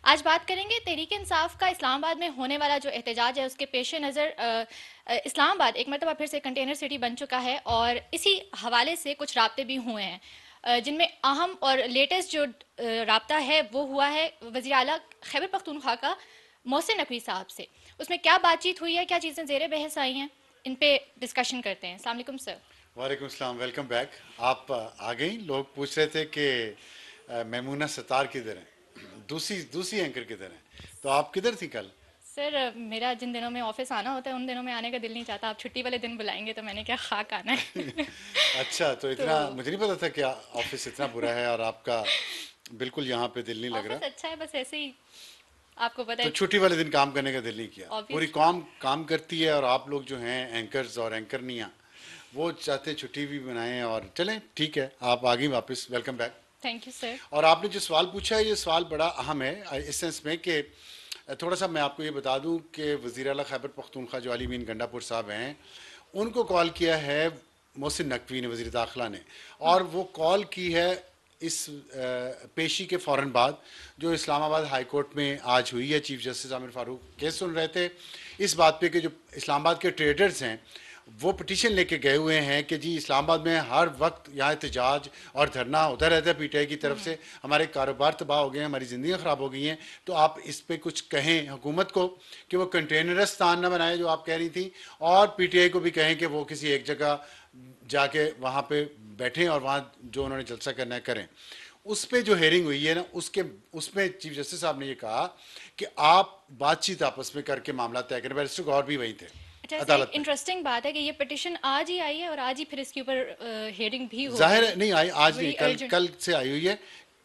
आज बात करेंगे तहरीक इंसाफ का इस्लामाबाद में होने वाला जो एहतजाज है उसके पेश नज़र। इस्लामाबाद एक मरतबा फिर से कंटेनर सिटी बन चुका है और इसी हवाले से कुछ राब्ते भी हुए हैं, जिनमें अहम और लेटेस्ट जो राब्ता है वो हुआ है वज़ीर आला खैबर पख्तूनख्वा का मोहसिन नकवी साहब से। उसमें क्या बातचीत हुई है, क्या चीज़ें ज़ेर बहस आई हैं, इन पे डिस्कशन करते हैं। अस्सलाम वालेकुम सर। वालेकुम सलाम, वेलकम बैक। आप आ गई। लोग पूछ रहे थे कि मैमूना सतार किधर है, दूसरी दूसरी एंकर किधर है, तो आप किधर थी कल? सर मेरा जिन दिनों में ऑफिस आना होता है उन दिनों में आने का दिल नहीं चाहता। आप छुट्टी वाले दिन बुलाएंगे तो मैंने क्या खाक आना है। अच्छा, तो तो इतना मुझे नहीं पता था कि ऑफिस इतना बुरा है और आपका बिल्कुल यहाँ पे दिल नहीं लग रहा। ऑफिस अच्छा है, बस ऐसे ही आपको पता तो है। छुट्टी वाले दिन काम करने का दिल नहीं किया। पूरी ऑब्वियसली। कौम काम करती है और आप लोग जो हैं एंकर्स और एंकरनियाँ, वो चाहते छुट्टी भी बनाएं। और चलें, ठीक है, आप आ गई वापस, welcome back. Thank you sir. और आपने जो सवाल पूछा है, ये सवाल बड़ा अहम है इस सेंस में कि थोड़ा सा मैं आपको ये बता दूं कि वज़ीर आला खैबर पख्तूनख्वा जो अली मीन गंडापुर साहब हैं, उनको कॉल किया है मोहसिन नकवी ने, वज़ीर दाखिला ने। और वो कॉल की है इस पेशी के फ़ौरन बाद जो इस्लामाबाद हाई कोर्ट में आज हुई है। Chief justice Aamer Farooq case सुन रहे थे इस बात पे कि जो इस्लामाबाद के ट्रेडर्स हैं वो पिटीशन लेके गए हुए हैं कि जी इस्लामाबाद में हर वक्त यहाँ एहतजाज और धरना होता रहता है पीटीआई की तरफ से, हमारे कारोबार तबाह हो गए हैं, हमारी ज़िंदगी ख़राब हो गई हैं। तो आप इस पे कुछ कहें हुकूमत को कि वो कंटेनरस्तान ना बनाए जो आप कह रही थी, और पीटीआई को भी कहें कि वो किसी एक जगह जाके वहाँ पे बैठें और वहाँ जो उन्होंने जलसा करना है करें। उस पे जो हेयरिंग हुई है ना, उसके उसमें चीफ जस्टिस साहब ने ये कहा कि आप बातचीत आपस में करके मामला तय करें। बैरिस्टर गौर भी वहीं थे अच्छा, इससे एक अदालत में। इंटरेस्टिंग बात है कि ये पिटिशन आज ही आई है और आज ही फिर इसके ऊपर हेयरिंग भी हो जाहिर गई है है। नहीं आई, आज नहीं, बड़ी कल अर्जेंट। कल से आई हुई है।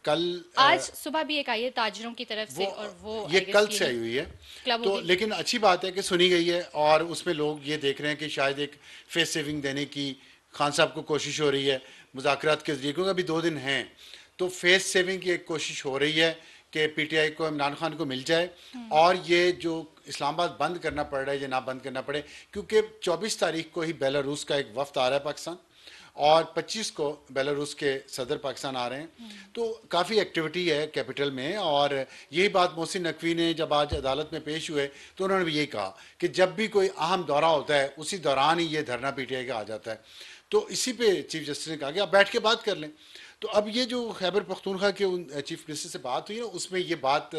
कल आज सुबह भी एक आई है ताजरों की तरफ वो से और वो ये आई कल गेस से यही आई हुई है। क्लबों तो की। लेकिन अच्छी बात है कि सुनी गई है और उसमें लोग ये देख रहे हैं कि शायद एक फेस सेविंग देने की खान साहब को कोशिश हो रही है मुज़ाकरात के जरिए, क्योंकि अभी 2 दिन हैं। तो फेस सेविंग की एक कोशिश हो रही है कि पीटीआई को, इमरान खान को मिल जाए और ये जो इस्लामाबाद बंद करना पड़ रहा है ये ना बंद करना पड़े। क्योंकि 24 तारीख को ही बेलारूस का एक वफ्द आ रहा है पाकिस्तान, और 25 को बेलारूस के सदर पाकिस्तान आ रहे हैं। तो काफ़ी एक्टिविटी है कैपिटल में। और यही बात मोहसिन नकवी ने जब आज अदालत में पेश हुए तो उन्होंने भी यही कहा कि जब भी कोई अहम दौरा होता है उसी दौरान ही ये धरना पीटीआई का आ जाता है। तो इसी पे चीफ जस्टिस ने कहा कि आप बैठ के बात कर लें। तो अब ये जो खैबर पख्तूनख्वा के उन चीफ मिनिस्टर से बात हुई है उसमें ये बात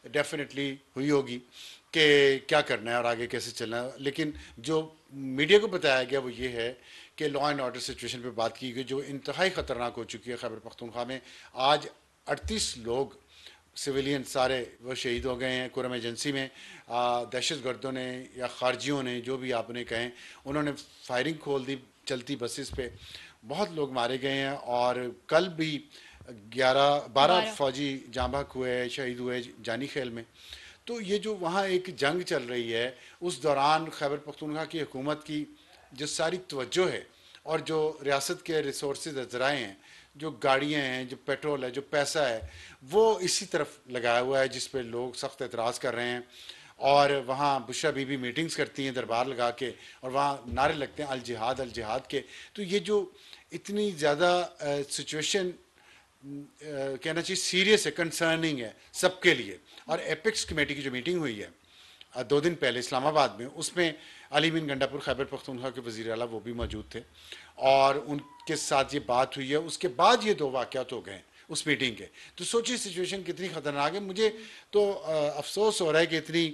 डेफिनेटली हुई होगी कि क्या करना है और आगे कैसे चलना है। लेकिन जो मीडिया को बताया गया वो ये है कि लॉ एंड ऑर्डर सिचुएशन पे बात की गई जो इंतहाई ख़तरनाक हो चुकी है खैबर पख्तूनख्वा में। आज 38 लोग सिविलियन सारे वो शहीद हो गए हैं कुरम एजेंसी में। दहशत गर्दों ने या खारजियों ने, जो भी आपने कहें, उन्होंने फायरिंग खोल दी चलती बसेस पे। बहुत लोग मारे गए हैं और कल भी 11-12 12। फौजी जाँ बहक हुए, शहीद हुए जानी खेल में। तो ये जो वहाँ एक जंग चल रही है उस दौरान खैबर पख्तूनख्वा की हुकूमत की जो सारी तवज्जो है और जो रियासत के रिसोर्स ज़राए हैं, जो गाड़ियाँ हैं, जो पेट्रोल है, जो पैसा है, वो इसी तरफ लगाया हुआ है जिस पे लोग सख्त एतराज़ कर रहे हैं। और वहाँ बुशरा बीबी मीटिंग्स करती हैं दरबार लगा के और वहाँ नारे लगते हैं अल जिहाद के। तो ये जो इतनी ज़्यादा सिचुएशन कहना चाहिए सीरियस है, कंसर्निंग है सबके लिए। और एपिक्स कमेटी की जो मीटिंग हुई है 2 दिन पहले इस्लामाबाद में, उसमें अली बिन गंडापुर खैबर पख्तूनख्वा के वज़ीर आला वो भी मौजूद थे और उनके साथ ये बात हुई है। उसके बाद ये 2 वाक़यात हो गए उस मीटिंग के। तो सोचिए सिचुएशन कितनी ख़तरनाक है। मुझे तो अफसोस हो रहा है कि इतनी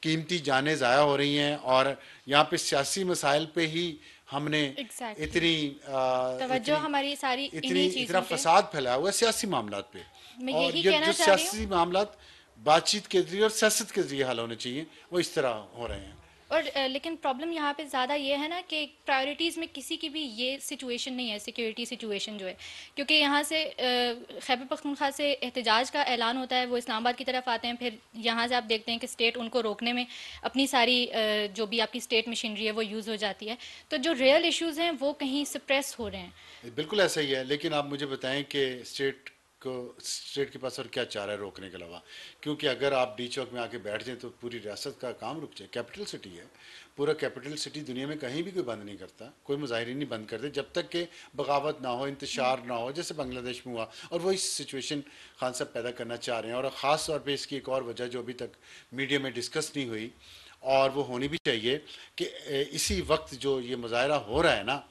कीमती जानें ज़ाया हो रही हैं और यहाँ पे सियासी मसाइल पे ही हमने एग्जैक्टली। इतनी तवज्जो इतनी हमारी सारी इतनी इन्हीं इतना चीज़ों पे। फसाद फैलाया हुआ है सियासी मामलात पे। मैं और यही ये कहना जो चाह रही हूँ। सियासी मामलात बातचीत के जरिए और सियासत के जरिए हल होने चाहिए, वो इस तरह हो रहे हैं। और लेकिन प्रॉब्लम यहाँ पे ज़्यादा ये है ना कि प्रायोरिटीज़ में किसी की भी ये सिचुएशन नहीं है, सिक्योरिटी सिचुएशन जो है। क्योंकि यहाँ से खैबर पख्तूनख्वा से एहतजाज का ऐलान होता है, वो इस्लामाबाद की तरफ आते हैं, फिर यहाँ से आप देखते हैं कि स्टेट उनको रोकने में अपनी सारी जो भी आपकी स्टेट मशीनरी है वो यूज़ हो जाती है। तो जो रियल इश्यूज़ हैं वो कहीं सप्रेस हो रहे हैं। बिल्कुल ऐसा ही है। लेकिन आप मुझे बताएं कि स्टेट को स्टेट के पास और क्या चारा है रोकने के अलावा, क्योंकि अगर आप डी चौक में आके बैठ जाए तो पूरी रियासत का काम रुक जाए। कैपिटल सिटी है, पूरा कैपिटल सिटी दुनिया में कहीं भी कोई बंद नहीं करता, कोई मुजाहिरीन नहीं बंद करते जब तक कि बगावत ना हो, इंतशार ना हो, जैसे बांग्लादेश में हुआ। और वही सिचुएशन खान साहब पैदा करना चाह रहे हैं। और ख़ास तौर पर इसकी एक और वजह जो अभी तक मीडिया में डिस्कस नहीं हुई और वो होनी भी चाहिए कि इसी वक्त जो ये मुजाहरा हो रहा है ना,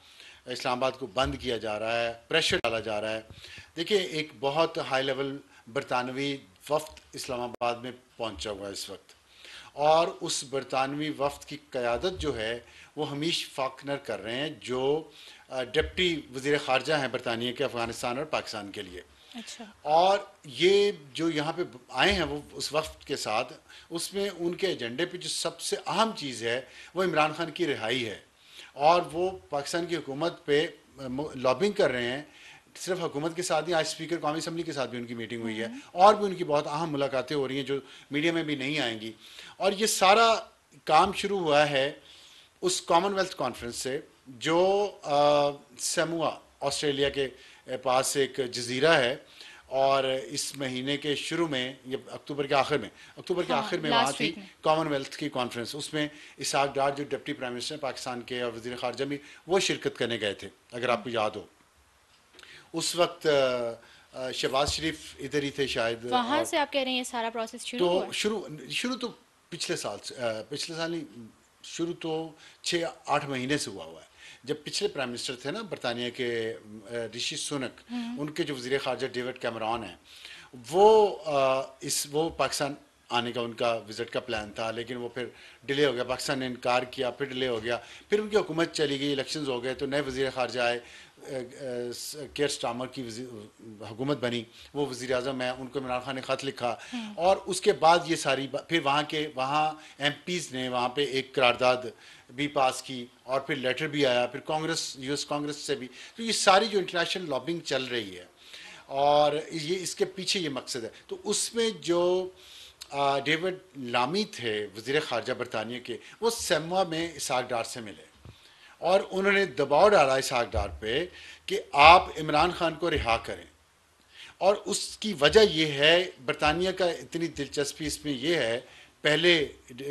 इस्लामाबाद को बंद किया जा रहा है, प्रेशर डाला जा रहा है। देखिए, एक बहुत हाई लेवल बरतानवी वफ्द इस्लामाबाद में पहुंचा हुआ है इस वक्त, और उस बरतानवी वफ्द की क़यादत जो है वो हमीश फाकनर कर रहे हैं, जो डिप्टी वज़ीर ख़ारजा हैं बरतानिया के अफ़गानिस्तान और पाकिस्तान के लिए। अच्छा। और ये जो यहाँ पे आए हैं वो उस वक्त के साथ, उसमें उनके एजेंडे पे जो सबसे अहम चीज़ है वो इमरान खान की रिहाई है। और वो पाकिस्तान की हुकूमत पे लॉबिंग कर रहे हैं। सिर्फ हुकूमत के साथ ही, आज स्पीकर कौमी असम्बली के साथ भी उनकी मीटिंग हुई है, और भी उनकी बहुत अहम मुलाकातें हो रही हैं जो मीडिया में भी नहीं आएंगी। और ये सारा काम शुरू हुआ है उस कॉमनवेल्थ कॉन्फ्रेंस से जो सेमुआ ऑस्ट्रेलिया के पास एक जजीरा है, और इस महीने के शुरू में, ये अक्टूबर के आखिर में, वहाँ थी कॉमनवेल्थ की कॉन्फ्रेंस। उसमें इसहाक डार जो डिप्टी प्राइम मिनिस्टर पाकिस्तान के और वज़ीर ख़ारजा भी, वो शिरकत करने गए थे, अगर आपको याद हो। उस वक्त शहबाज शरीफ इधर ही थे शायद। वहाँ से आप कह रहे हैं ये सारा प्रोसेस शुरू हुआ? तो शुरू तो पिछले साल नहीं, शुरू तो 6-8 महीने से हुआ है। जब पिछले प्राइम मिनिस्टर थे ना बरतानिया के, ऋषि सुनक, उनके जो वज़ीर ख़ारजा डेविड कैमरॉन हैं, वो पाकिस्तान आने का उनका विज़िट का प्लान था, लेकिन वो फिर डिले हो गया, पाकिस्तान ने इनकार किया, फिर डिले हो गया, फिर उनकी हुकूमत चली गई, इलेक्शंस हो गए, तो नए वज़ीर ख़ारजा आए, केयर स्टामर की हुकूमत बनी, वो वज़ीर आज़म है, उनको इमरान खान ने ख़त लिखा। और उसके बाद ये सारी फिर वहाँ MPs ने वहाँ पे एक करारदाद भी पास की, और फिर लेटर भी आया, फिर US कांग्रेस से भी। तो ये सारी जो इंटरनेशनल लॉबिंग चल रही है, और ये इसके पीछे ये मकसद है। तो उसमें जो डेविड लामी थे वज़ीर ख़ारजा बरतानिया के, वो सेमुआ में इसहाक डार से मिले, और उन्होंने दबाव डाला इसहाक डार पे कि आप इमरान खान को रिहा करें। और उसकी वजह यह है, बरतानिया का इतनी दिलचस्पी इसमें यह है, पहले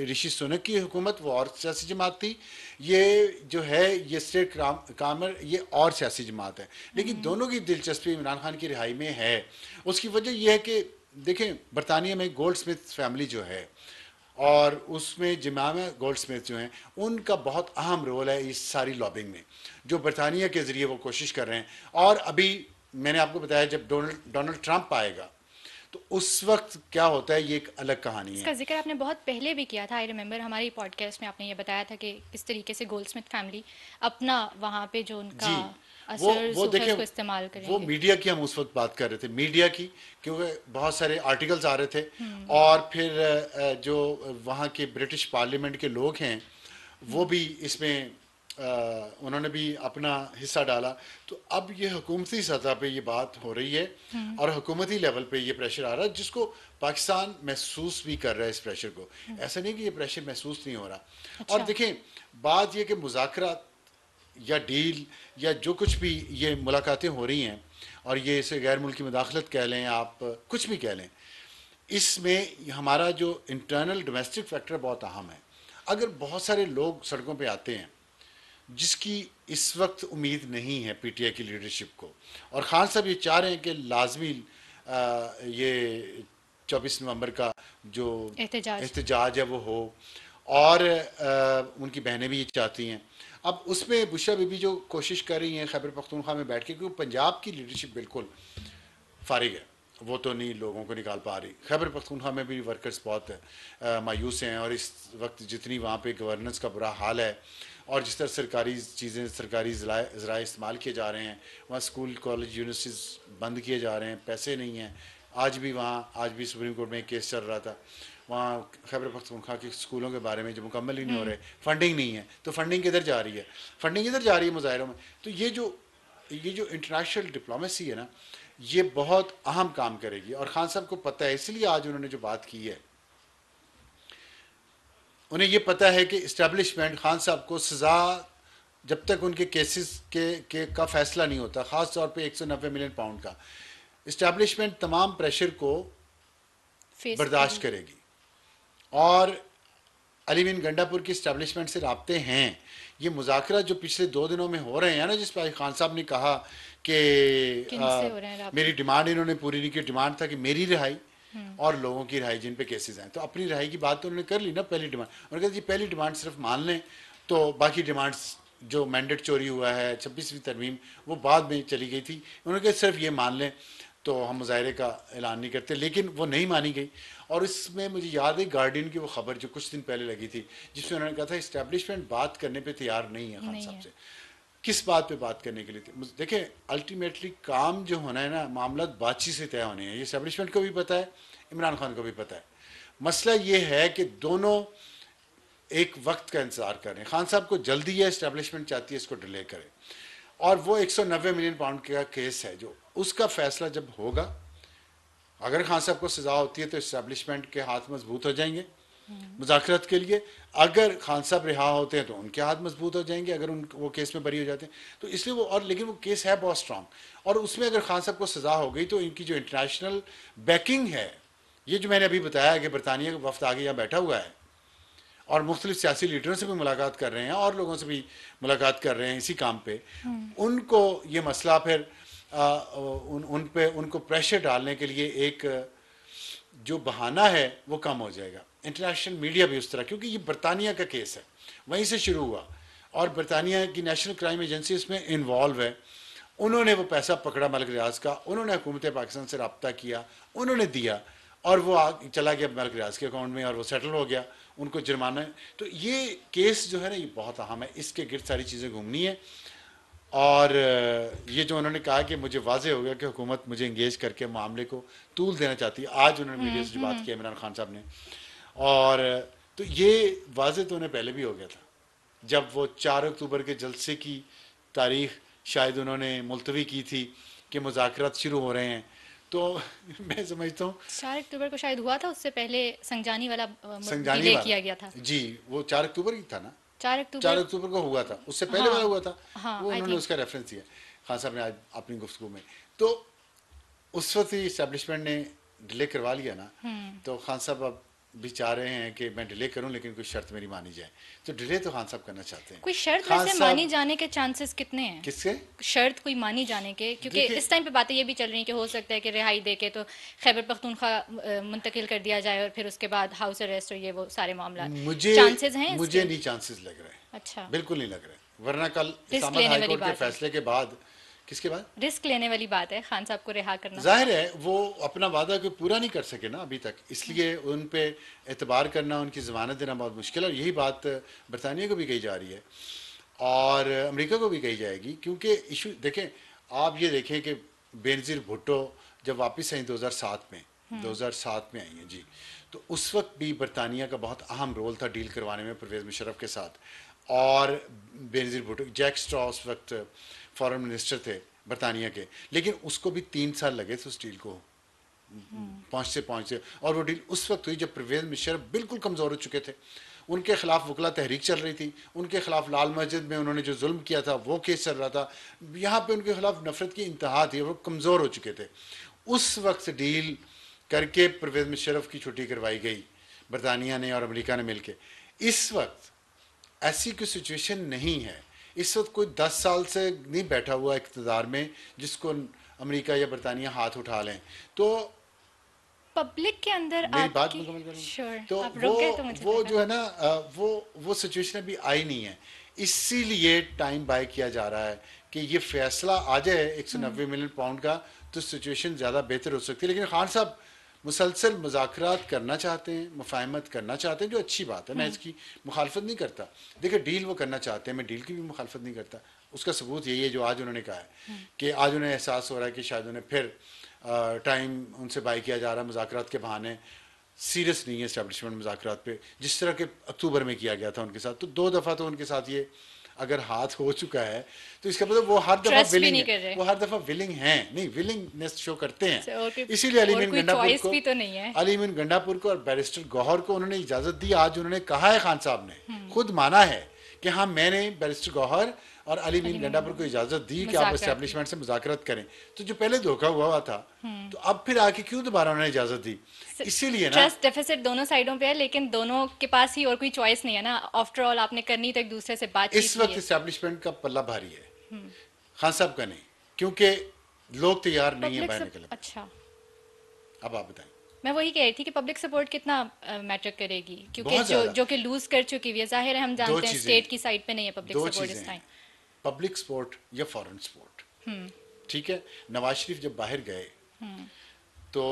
ऋषि सुनक की हुकूमत, वो और सियासी जमात थी, ये जो है ये स्टेट कामर, ये और सियासी जमात है, लेकिन दोनों की दिलचस्पी इमरान खान की रिहाई में है। उसकी वजह यह है कि देखें, बरतानिया में गोल्ड स्मिथ फैमिली जो है, और उसमें जमामा गोल्ड स्मिथ जो हैं, उनका बहुत अहम रोल है इस सारी लॉबिंग में, जो बरतानिया के ज़रिए वो कोशिश कर रहे हैं। और अभी मैंने आपको बताया, जब डोनाल्ड ट्रंप आएगा तो उस वक्त क्या होता है, ये एक अलग कहानी है। इसका जिक्र आपने बहुत पहले भी किया था, आई रिमेंबर हमारी पॉडकास्ट में आपने ये बताया था कि किस तरीके से गोल्डस्मिथ फैमिली अपना वहाँ पे जो उनका वो देखें, को इस्तेमाल करेंगे। वो मीडिया की हम उस वक्त बात कर रहे थे, मीडिया की, क्योंकि बहुत सारे आर्टिकल्स आ रहे थे, और फिर जो वहाँ के ब्रिटिश पार्लियामेंट के लोग हैं वो भी इसमें उन्होंने भी अपना हिस्सा डाला। तो अब ये हुकूमती सतह पे ये बात हो रही है, और हुकूमती लेवल पे ये प्रेशर आ रहा है, जिसको पाकिस्तान महसूस भी कर रहा है इस प्रेशर को। ऐसा नहीं कि ये प्रेशर महसूस नहीं हो रहा। अच्छा। और देखें, बात ये कि मुज़ाकरात या डील या जो कुछ भी ये मुलाकातें हो रही हैं, और ये इसे गैर मुल्की मुदाखलत कह लें, आप कुछ भी कह लें, इसमें हमारा जो इंटरनल डोमेस्टिक फैक्टर बहुत अहम है। अगर बहुत सारे लोग सड़कों पे आते हैं, जिसकी इस वक्त उम्मीद नहीं है PTI की लीडरशिप को, और ख़ान साहब ये चाह रहे हैं कि लाजमी ये 24 नवंबर का जो एहतजाज है वो हो, और उनकी बहनें भी ये चाहती हैं। अब उसमें बुशरा बीबी जो कोशिश कर रही हैं खैबर पख्तूनख्वा में बैठ के, क्योंकि पंजाब की लीडरशिप बिल्कुल फारिग है, वो तो नहीं लोगों को निकाल पा रही। खैबर पख्तूनख्वा में भी वर्कर्स बहुत मायूस हैं, और इस वक्त जितनी वहाँ पे गवर्नेंस का बुरा हाल है, और जिस तरह सरकारी चीज़ें, सरकारी ज़राए इस्तेमाल किए जा रहे हैं, वहाँ स्कूल कॉलेज यूनिवर्सिटीज़ बंद किए जा रहे हैं, पैसे नहीं हैं। आज भी सुप्रीम कोर्ट में एक केस चल रहा था, वहाँ खैबर पख्तूनख्वा के स्कूलों के बारे में जो मुकम्मल ही नहीं हो रहे, फंडिंग नहीं है। तो फंडिंग किधर जा रही है? फंडिंग किधर जा रही है मुजाहिरों में। तो ये जो इंटरनेशनल डिप्लोमेसी है ना, ये बहुत अहम काम करेगी, और खान साहब को पता है, इसलिए आज उन्होंने जो बात की है, उन्हें ये पता है कि इस्टेब्लिशमेंट खान साहब को सज़ा जब तक उनके केसेस का फैसला नहीं होता, ख़ास तौर पे 190 मिलियन पाउंड का, इस्टेब्लिशमेंट तमाम प्रेशर को फेस बर्दाश्त करेगी। और अली बिन गंडापुर की इस्टेब्लिशमेंट से राब्ते हैं। ये मुज़ाकरा जो पिछले 2 दिनों में हो रहे हैं ना, जिस पर खान साहब ने कहा कि किनसे हो रहे हैं मेरी राब्ते? डिमांड इन्होंने पूरी नहीं की। डिमांड था कि मेरी रिहाई और लोगों की रिहाई जिन पे केसेस आए। तो अपनी रिहाई की बात तो उन्होंने कर ली ना पहली डिमांड। उन्होंने कहा जी पहली डिमांड सिर्फ मान लें, तो बाकी डिमांड्स जो मैंडेट चोरी हुआ है 26वीं तरमीम वो बाद में चली गई थी, उन्होंने कहा सिर्फ ये मान लें तो हम मुजाहरे का ऐलान नहीं करते। लेकिन वो नहीं मानी गई। और इसमें मुझे याद है गार्डियन की वो खबर जो कुछ दिन पहले लगी थी, जिसमें उन्होंने कहा था इस्टेब्लिशमेंट बात करने पे तैयार नहीं है खान नहीं साहब है। से। किस बात पे बात करने के लिए थे? देखें, अल्टीमेटली काम जो होना है ना, मामला बातचीत से तय होने हैं। ये इस्टेब्लिशमेंट को भी पता है, इमरान खान को भी पता है। मसला ये है कि दोनों एक वक्त का इंतजार कर रहे हैं। खान साहब को जल्दी है, इस्टेब्लिशमेंट चाहती है इसको डिले करे। और वो 190 मिलियन पाउंड का केस है, जो उसका फैसला जब होगा, अगर खान साहब को सजा होती है तो इस्टेब्लिशमेंट के हाथ मजबूत हो जाएंगे मुज़ाकरात के लिए। अगर खान साहब रिहा होते हैं तो उनके हाथ मजबूत हो जाएंगे, अगर उन वो केस में बरी हो जाते हैं तो। इसलिए वो, और लेकिन वो केस है बहुत स्ट्रांग, और उसमें अगर खान साहब को सजा हो गई तो इनकी जो इंटरनेशनल बैकिंग है, ये जो मैंने अभी बताया कि बरतानिया का वफ्द आगे यहाँ बैठा हुआ है और मुख्तलिफ सियासी लीडरों से भी मुलाकात कर रहे हैं और लोगों से भी मुलाकात कर रहे हैं इसी काम पे, उनको ये मसला फिर उन पे उनको प्रेशर डालने के लिए एक जो बहाना है वो कम हो जाएगा। इंटरनेशनल मीडिया भी उस तरह, क्योंकि ये बरतानिया का केस है, वहीं से शुरू हुआ और बरतानिया की नेशनल क्राइम एजेंसी इसमें इन्वॉल्व है। उन्होंने वो पैसा पकड़ा मलिक रियाज का, उन्होंने हुकूमत पाकिस्तान से रब्ता किया, उन्होंने दिया और वो चला गया मलिक रियाज के अकाउंट में और वो सेटल हो गया, उनको जुर्माना है। तो ये केस जो है ना, ये बहुत अहम है, इसके गिर्द सारी चीज़ें घूमनी है। और ये जो उन्होंने कहा कि मुझे वाजे हो गया कि हुकूमत मुझे इंगेज करके मामले को तूल देना चाहती है, आज उन्होंने मीडिया से जो बात की इमरान खान साहब ने, और तो ये वाजे तो उन्हें पहले भी हो गया था, जब वो 4 अक्टूबर के जलसे की तारीख शायद उन्होंने मुलतवी की थी कि मुज़ाकरात शुरू हो रहे हैं। तो मैं समझता हूँ 4 अक्टूबर को शायद हुआ था, उससे पहले संजानी वाला संजानी डिले वाला, किया गया था। जी वो 4 अक्टूबर ही था ना, 4 4 अक्टूबर। अक्टूबर को हुआ था, उससे पहले वाला हाँ हुआ था। हाँ, वो आई उन्होंने थिंक। उसका रेफरेंस दिया खान साहब ने आज अपनी गुफ्तगू में। तो उस वक्त ही इस्टेब्लिशमेंट ने डिले करवा लिया ना, तो खान साहब अब भी चाह रहे हैं कि मैं डिले करूं लेकिन कोई शर्त मेरी मानी जाए। तो डिले तो खान साहब करना चाहते हैं। कोई शर्त खान वैसे साहब मानी जाने के चांसेस कितने हैं? किससे? शर्त कोई मानी जाने के, क्योंकि देखिए, इस टाइम पे बातें ये भी चल रही हैं कि हो सकता है कि रिहाई दे के तो खैबर पख्तूनख्वा मुंतकिल कर दिया जाए और फिर उसके बाद हाउस अरेस्ट और ये वो सारे मामला। मुझे चांसेस हैं मुझे इसके? नहीं चांसेस लग रहे, अच्छा। बिल्कुल नहीं लग रहे। वरना कल रिस्क इस्लामाबाद लेने हाई वाली कोर्ट के बात है। फैसले के बाद, किसके बाद? रिस्क लेने वाली बात है खान साहब को रिहा करना। जाहिर है वो अपना वादा कोई पूरा नहीं कर सके ना अभी तक, इसलिए उन पे एतबार करना, उनकी ज़मानत देना बहुत मुश्किल है। और यही बात बरतानिया को भी कही जा रही है और अमेरिका को भी कही जाएगी, क्योंकि इशू देखें, आप ये देखें कि बेनज़ीर भुट्टो जब वापस आई 2007 में, 2007 में आई हैं जी, तो उस वक्त भी बरतानिया का बहुत अहम रोल था डील करवाने में परवेज़ मुशर्रफ के साथ। और बेनज़ीर भुट्टो, जैक स्ट्रॉ उस वक्त फॉरेन मिनिस्टर थे बरतानिया के, लेकिन उसको भी 3 साल लगे थे उस डील को पहुँचते। और वो डील उस वक्त हुई जब परवेज़ मुशर्रफ बिल्कुल कमज़ोर हो चुके थे, उनके खिलाफ वकला तहरीक चल रही थी, उनके खिलाफ लाल मस्जिद में उन्होंने जो जुल्म किया था वो केस चल रहा था, यहाँ पे उनके खिलाफ नफरत की इंतहा थी, वो कमज़ोर हो चुके थे। उस वक्त डील करके परवेज़ मुशर्रफ की छुट्टी करवाई गई बरतानिया ने और अमेरिका ने मिलकर। इस वक्त ऐसी कोई सिचुएशन नहीं है, इस वक्त कोई 10 साल से नहीं बैठा हुआ इक़्तिदार में जिसको अमेरिका या बरतानिया हाथ उठा लें। तो पब्लिक के अंदर मेरी बात आपकी। मुकम्मल करूँ श्योर, तो आप रुक गए तो मुझे वो लगा। जो है ना, वो सिचुएशन अभी आई नहीं है, इसीलिए टाइम बाय किया जा रहा है कि ये फैसला आ जाए 190 मिलियन पाउंड का, तो सिचुएशन ज़्यादा बेहतर हो सकती है। लेकिन खान साहब मुसलसल मुज़ाकरात करना चाहते हैं, मुफाहमत करना चाहते हैं, जो अच्छी बात है, मैं इसकी मुखालफत नहीं करता। देखिए डील वो करना चाहते हैं, मैं डील की भी मुखालफत नहीं करता। उसका सबूत यही है जो आज उन्होंने कहा है कि आज उन्हें एहसास हो रहा है कि शायद उन्हें फिर टाइम उनसे बाई किया जा रहा है मुज़ाकरात के बहाने। सीरियस नहीं है इस्टेब्लिशमेंट मुज़ाकरात पे, जिस तरह के अक्टूबर में किया गया था उनके साथ। तो 2 दफ़ा तो उनके साथ ये अगर हाथ हो चुका है तो इसका मतलब वो हर दफ़ा ट्रस्ट भी विलिंग नहीं कर है, रहे। वो हर दफ़ा विलिंग हैं, नहीं विलिंगनेस शो करते हैं। और कोई इसीलिए अली और मीन कोई गंडापुर चॉइस को, भी तो नहीं है। अली मीन गंडापुर को और बैरिस्टर गौहर को उन्होंने इजाज़त दी। आज उन्होंने कहा है, खान साहब ने खुद माना है कि हाँ मैंने बैरिस्टर गौहर और अली मीन गंडापुर को इजाजत दी कि आप एस्टेब्लिशमेंट से मुज़ाकरात करें, तो जो पहले धोखा हुआ था तो अब फिर आके क्यों दोबारा उन्होंने इजाजत दी? इसीलिए ना ट्रस्ट डेफिसिट दोनों साइडों पे है, लेकिन दोनों के पास ही और कोई चॉइस नहीं है ना। आफ्टर ऑल आपने करनी तो एक दूसरे से इस बातचीत ही वक्त है। इस्टेब्लिशमेंट का पल्ला भारी है, खान साहब का नहीं, क्योंकि लोग तैयार नहीं है पब्लिक बाहर सब निकलने। अच्छा, अब आप बताएं। मैं वही कह रही थी कि पब्लिक सपोर्ट कितना मैटर करेगी, क्योंकि बहुत जो ज्यादा। जो कि लूज कर चुकी हुई है, जाहिर है हम दो जानते हैं चीजें स्टेट हैं, की साइड पे नहीं है पब्लिक दो सपोर्ट चीजें इस हैं, टाइम। पब्लिक सपोर्ट या फॉरेन सपोर्ट। ठीक है, नवाज शरीफ जब बाहर गए तो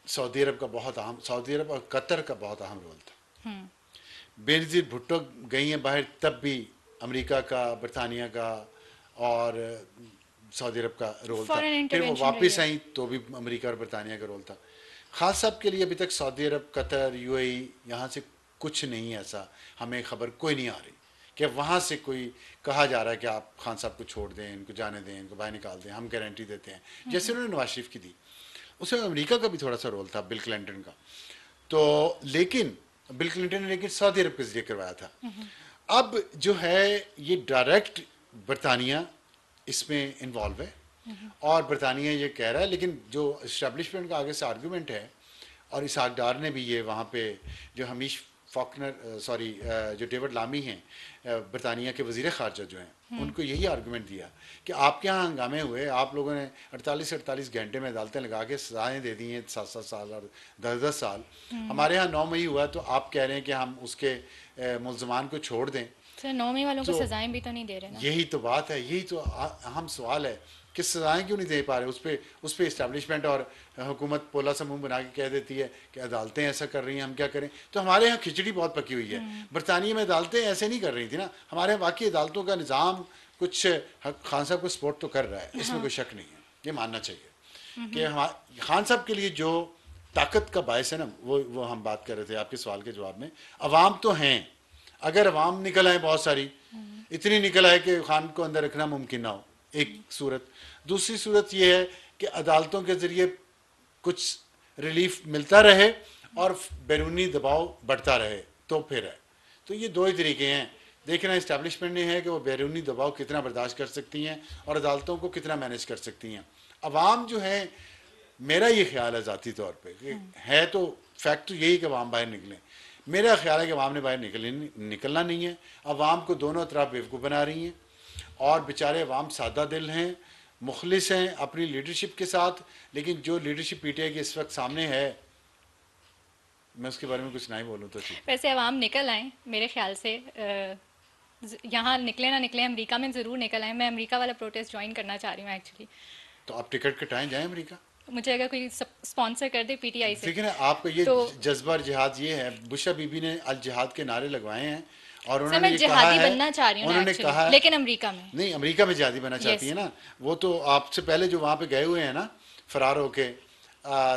सऊदी अरब का बहुत अहम, सऊदी अरब और कतर का बहुत अहम रोल था। बेनज़ीर भुट्टो गई हैं बाहर, तब भी अमेरिका का, बरतानिया का और सऊदी अरब का रोल था। फॉरेन फिर वो इंटरवेंशन रही वापस है। आई तो भी अमेरिका और बरतानिया का रोल था। खान साहब के लिए अभी तक सऊदी अरब, कतर, यूएई, यहाँ से कुछ नहीं ऐसा, हमें खबर कोई नहीं आ रही कि वहाँ से कोई कहा जा रहा है कि आप खान साहब को छोड़ दें, इनको जाने दें, इनको बाहर निकाल दें, हम गारंटी देते हैं, जैसे उन्होंने नवाज शरीफ की दी। उसमें अमेरिका का भी थोड़ा सा रोल था, बिल क्लिंटन का। तो लेकिन बिल क्लिंटन ने लेकिन सऊदी अरब के जरिए करवाया था। अब जो है ये डायरेक्ट बरतानिया इसमें इन्वॉल्व है और बरतानिया ये कह रहा है, लेकिन जो इस्टेब्लिशमेंट का आगे से आर्गूमेंट है, और इसहाक डार ने भी ये वहाँ पे जो हमीश फॉकनर, सॉरी, जो डेविड लामी हैं बरतानिया के वजीर खारजा जो हैं, उनको यही आर्गूमेंट दिया कि आपके यहाँ हंगामे हुए, आप लोगों ने 48 घंटे में अदालतें लगा के सजाएँ दे दी हैं, 7-7 साल और 10-10 साल। हमारे यहाँ 9 मई हुआ तो आप कह रहे हैं कि हम उसके मुल्ज़मान को छोड़ दें। सर 9 मई वालों को तो सजाएं भी तो नहीं दे रहे ना। यही तो बात है, यही तो अहम सवाल है कि सजाएं क्यों नहीं दे पा रहे। उस पे इस्टेब्लिशमेंट और हुकूमत पोला सा मुंह बना के कह देती है कि अदालतें ऐसा कर रही हैं, हम क्या करें। तो हमारे यहाँ खिचड़ी बहुत पकी हुई है। बरतानिया में अदालतें ऐसे नहीं कर रही थी ना, हमारे यहाँ वाकई अदालतों का निज़ाम कुछ खान साहब को सपोर्ट तो कर रहा है, इसमें कोई शक नहीं है, ये मानना चाहिए कि हमारे खान साहब के लिए जो ताकत का बायस है ना, वो हम बात कर रहे थे आपके सवाल के जवाब में। अवाम तो हैं, अगर अवाम निकल आए बहुत सारी, इतनी निकल आए कि खान को अंदर रखना मुमकिन ना हो, एक सूरत। दूसरी सूरत यह है कि अदालतों के ज़रिए कुछ रिलीफ मिलता रहे और बैरूनी दबाव बढ़ता रहे, तो फिर है। तो ये दो ही तरीके हैं, देखना इस्टेब्लिशमेंट ने है कि वो बैरूनी दबाव कितना बर्दाश्त कर सकती हैं और अदालतों को कितना मैनेज कर सकती हैं। अवाम जो है, मेरा ये ख्याल है ज़ाती तौर पर है, तो फैक्ट तो यही कि अवाम बाहर निकलें। मेरा ख्याल है कि अवाम ने बाहर निकलना नहीं है। अवाम को दोनों तरफ बेवकूफ़ बना रही हैं और बेचारे अवाम सादा दिल हैं, मुखलिस हैं अपनी लीडरशिप के साथ, लेकिन जो लीडरशिप पीटीआई की इस वक्त सामने है, मैं उसके बारे में कुछ नहीं बोलूँ तो ठीक। वैसे अवाम निकल आए मेरे ख्याल से, यहाँ निकले ना निकले, अमेरिका में ज़रूर निकल आए। मैं अमेरिका वाला प्रोटेस्ट ज्वाइन करना चाह रही हूँ एक्चुअली। तो आप टिकट कटाएं, जाएं अमेरिका। मुझे अगर कोई स्पॉन्सर कर दे पीटीआई से। देखिए ना, आपका ये तो जज्बा और जिहाद ये है, बुशरा बीबी ने अल जिहाद के नारे लगवाए हैं और सर उन्होंने मैं ये कहा जिहादी है, बनना चाह रही हूँ ना उन्होंने एक्चुअली, कहा लेकिन अमेरिका में नहीं, अमेरिका में जिहादी बनना चाहती Yes. है ना। वो तो आपसे पहले जो वहाँ पे गए हुए हैं ना, फरार होके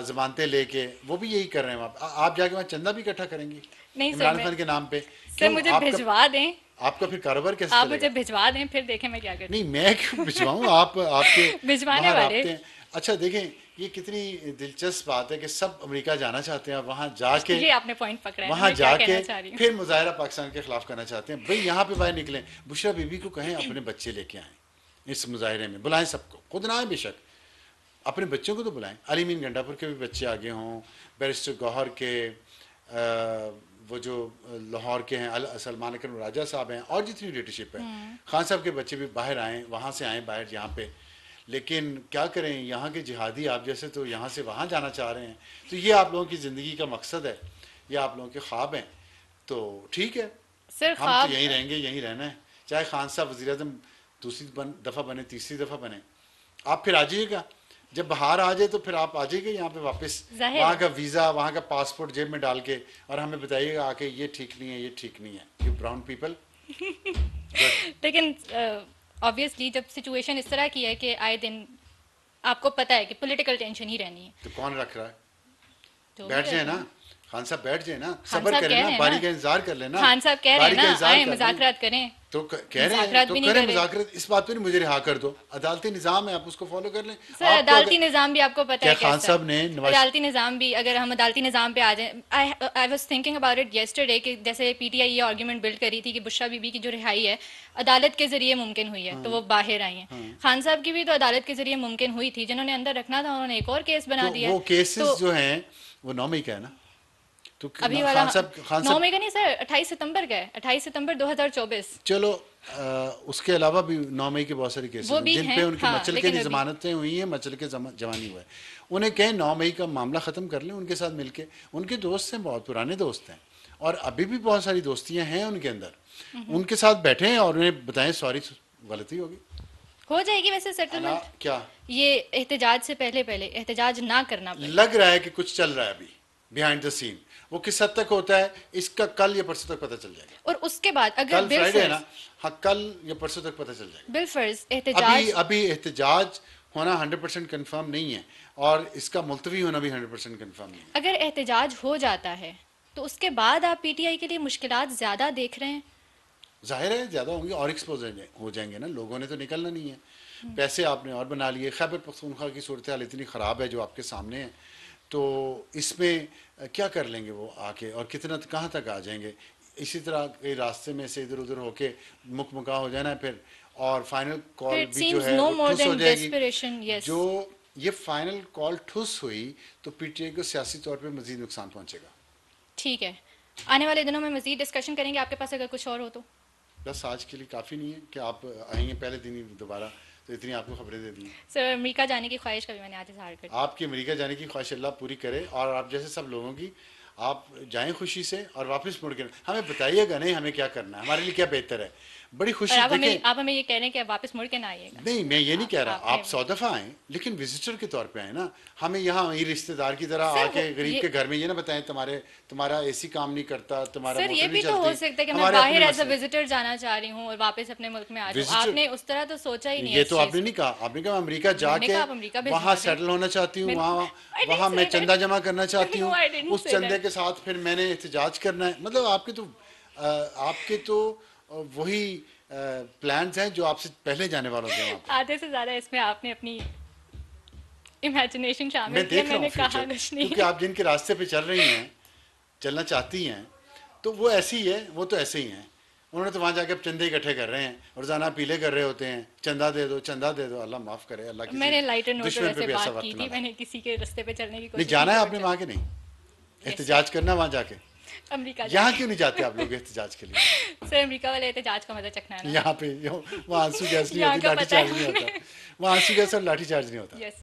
जमानतें लेके, वो भी यही कर रहे हैं वहाँ पे। आप जाके वहाँ चंदा भी इकट्ठा करेंगी नहीं सर, इमरान खान के नाम पे। सर क्यों? मुझे आपका भिजवा दें, आपका फिर कारोबार कैसे आप चलेगा? मुझे भिजवा दें, फिर देखें मैं क्या करती नहीं, मैं क्यों भिजवाऊँ, आप आपके भिजवाने वहाँ वाले। राब्ते हैं। अच्छा देखें, ये कितनी दिलचस्प बात है कि सब अमेरिका जाना चाहते हैं, वहाँ जाके हूँ। ये आपने पॉइंट पकड़ा है ना, वहाँ मैं क्या जाके कहना चाह रही हूँ। फिर मुजाहरा पाकिस्तान के खिलाफ करना चाहते हैं। भाई यहाँ पे बाहर निकलें, बुशरा बीबी को कहें अपने बच्चे लेके आएँ, इस मुजाहरे में बुलाएं सबको, खुद ना आए बेशक, अपने बच्चों को तो बुलाएं। अली मीन गंडापुर के भी बच्चे आगे हों, बैरिस्टर गौहर के, वो जो लाहौर के हैं सलमान अकरम राजा साहब हैं, और जितनी लीडरशिप है, खान साहब के बच्चे भी बाहर आएँ, वहाँ से आएँ बाहर यहाँ पे। लेकिन क्या करें, यहाँ के जिहादी आप जैसे तो यहाँ से वहाँ जाना चाह रहे हैं। तो ये आप लोगों की ज़िंदगी का मकसद है, ये आप लोगों के ख्वाब हैं, तो ठीक है, सर हम ख्वाब तो यहीं रहेंगे, यहीं रहना है। चाहे खान साहब वज़ीर आज़म दूसरी दफ़ा बने, तीसरी दफ़ा बने, आप फिर आ जाइएगा। जब बाहर आ जाए तो फिर आप आ जाइएगा यहाँ पे वापस, जाहिर वहाँ है। का वीज़ा, वहाँ का पासपोर्ट जेब में डाल के, और हमें बताइएगा आके ये ठीक नहीं है, ये ठीक नहीं है, यू ब्राउन पीपल। लेकिन ऑब्वियसली जब सिचुएशन इस तरह की है कि आए दिन आपको पता है कि पॉलिटिकल टेंशन ही रहनी है। तो कौन रख रहा है? जो भी बैठ जाए रहते ना, हैं। खान साहब बैठ जाए ना, खान सब्र साहब करें कह ना, रहे हैं बारी ना, का इंतजार कर लेना, खान साहब कह रहे हैं बारी ना, का इंतजार आए कर लें। मुज़ाकरात करें। तो कह रहे हैं मुज़ाकरात तो भी नहीं करें करे। मुज़ाकरात, इस बात पे नहीं मुझे रिहा कर दो, अदालती निज़ाम है, आप उसको फॉलो कर लें। सर आपको अगर अदालती निज़ाम भी आपको पता क्या है खान कैसा है। साहब ने नवाज अदालती निज़ाम भी, अगर हम अदालती निज़ाम पे आ जाएं, I was thinking about it yesterday कि जैसे पीटीआई ये आर्ग्यूमेंट बिल्ड करी थी कि बुशरा बीबी की जो रिहाई है अदालत के ज़रिए मुमकिन हुई है, तो वो बाहर आई हैं। खान साहब की भी तो अदालत के ज़रिए मुमकिन हुई थी, जिन्होंने अंदर रखना था उन्होंने एक और केस बना तो दिया वो है। तो केसेस जो हैं वो 9 मई का है ना, तो अभी वाला खान 9 साहब मई का नहीं सर, 28 सितंबर का है, 28 सितंबर 2024। चलो उसके अलावा भी 9 मई के बहुत सारे केसेस वो हैं भी जिन हैं पे उनके हाँ, मचल के लेकिन अभी जमानतें हुई हैं, मचल के जवानी हुआ है। उन्हें कहें 9 मई का मामला ख़त्म कर लें उनके साथ मिलके, उनके दोस्त हैं, बहुत पुराने दोस्त हैं और अभी भी बहुत सारी दोस्तियां हैं उनके अंदर, उनके साथ बैठें और उन्हें बताएं सॉरी, गलती होगी। हो जाएगी वैसे अला सेटलमेंट। क्या ये एहतजाज से पहले पहले एहतजाज ना करना पड़े। लग रहा है कि कुछ चल रहा है अभी बिहाइंड द सीन, वो किस हद तक होता है इसका कल या परसों तक पता चल जाएगा। और उसके बाद अगर कल फ्राइडे है ना, हाँ कल या परसों तक पता चल जाएगा। बिलफर्ज अभी एहतजाज, अभी एहतजाज होना 100% कंफर्म नहीं है और इसका मुलतवी होना भी 100% कंफर्म नहीं है। अगर एहतजाज हो जाता है तो उसके बाद आप पीटीआई के लिए मुश्किलात ज़्यादा देख रहे हैं। जाहिर है ज़्यादा होंगे और एक्सपोज हो जाएंगे ना, लोगों ने तो निकलना नहीं है, पैसे आपने और बना लिए। खैबर पख्तूनख्वा की सूरत हाल इतनी ख़राब है जो आपके सामने है, तो इसमें क्या कर लेंगे वो आके और कितना कहाँ तक आ जाएंगे। इसी तरह के रास्ते में से इधर उधर होके मुकमुका हो जाना है फिर, और फाइनल फिर कॉल इट भी जो सीम्स है नो वो मोर ठुस हो देन जाएगी। डेस्परेशन। यस, जो ये फाइनल कॉल ठुस हुई तो पीटीआई को सियासी तौर पे मजीद नुकसान पहुंचेगा। ठीक है, आने वाले दिनों में मजीद डिस्कशन करेंगे, आपके पास अगर कुछ और हो तो। बस आज के लिए काफ़ी नहीं है कि आप आएंगे पहले दिन ही दोबारा, तो इतनी आपको खबरें दे दी। सर अमेरिका जाने की ख्वाहिश कभी मैंने आज इजहार कर दी। आपकी अमेरिका जाने की ख्वाहिश अल्लाह पूरी करे और आप जैसे सब लोगों की, आप जाएं खुशी से और वापस मुड़ के हमें बताइएगा नहीं हमें क्या करना है, हमारे लिए क्या बेहतर है। बड़ी और खुशी देखें, आप हमें ये कह रहे हैं कि आप वापस मुड़ के ना आइएगा। नहीं मैं ये नहीं कह रहा, आपने आप 100 दफ़ा आएँ लेकिन विजिटर के तौर पे आए ना, हमें यहाँ वही रिश्तेदार की तरह सर, आके गरीब ये- के घर में ये ना बताएं तुम्हारा एसी काम नहीं करता, तुम्हारा सर ये मोटर भी नहीं तो हो चलती। सकता है कि मैं हमारे बाहर अपने एज अ मसले। विजिटर जाना चाह रही हूँ और वापस अपने मुल्क में आ जाऊँ। Visitor- आपने उस तरह तो सोचा ही नहीं है ये इस तो चीज़ आपने को। नहीं कहा, आपने कहा अमेरिका मैंने जाके कहा आप अमेरिका भिजवा वहाँ दें। सेटल होना चाहती हूँ, मैंने- वहाँ I didn't वहाँ say मैं that. चंदा जमा करना चाहती No, हूँ, I didn't उस say चंदे that. के साथ फिर मैंने एहतजाज करना है। मतलब आपके तो वही प्लान्स हैं जो आपसे पहले जाने वाले होते हैं वहाँ पे। आधे से ज्यादा इसमें आपने अपनी इमेजिनेशन शामिल मैं किया, देख रहा हूँ मैंने कहा फ्यूचर, कुछ नहीं। क्योंकि आप जिनके रास्ते पे चल रही हैं, चलना चाहती हैं, तो वो ऐसी है, वो तो ऐसे ही हैं। उन्होंने तो वहाँ जाके अब चंदे इकट्ठे कर रहे हैं, रोजाना पीले कर रहे होते हैं, चंदा दे दो चंदा दे दो। अल्लाह माफ़ करे, अल्लाह किसी मैंने लाइटर नोट पे दुश्मन पे वैसे भी ऐसा बात की वक्त थी, ना लाए। मैंने किसी के रास्ते पे चलने की नहीं कोशिश जाना है की, आपने but वहाँ के नहीं, एहतजाज करना वहाँ जाके। अमेरिका यहाँ क्यों नहीं जाते आप लोग एहतजाज के लिए? सर अमेरिका वाले एहतजाज का मजा चखना है ना। यहाँ पे वहाँ आंसू गैस नहीं यहाँ होती, का लाठी पता है चार्ज नहीं होता, वहाँ आंसू गैस और लाठी चार्ज नहीं होता। यस।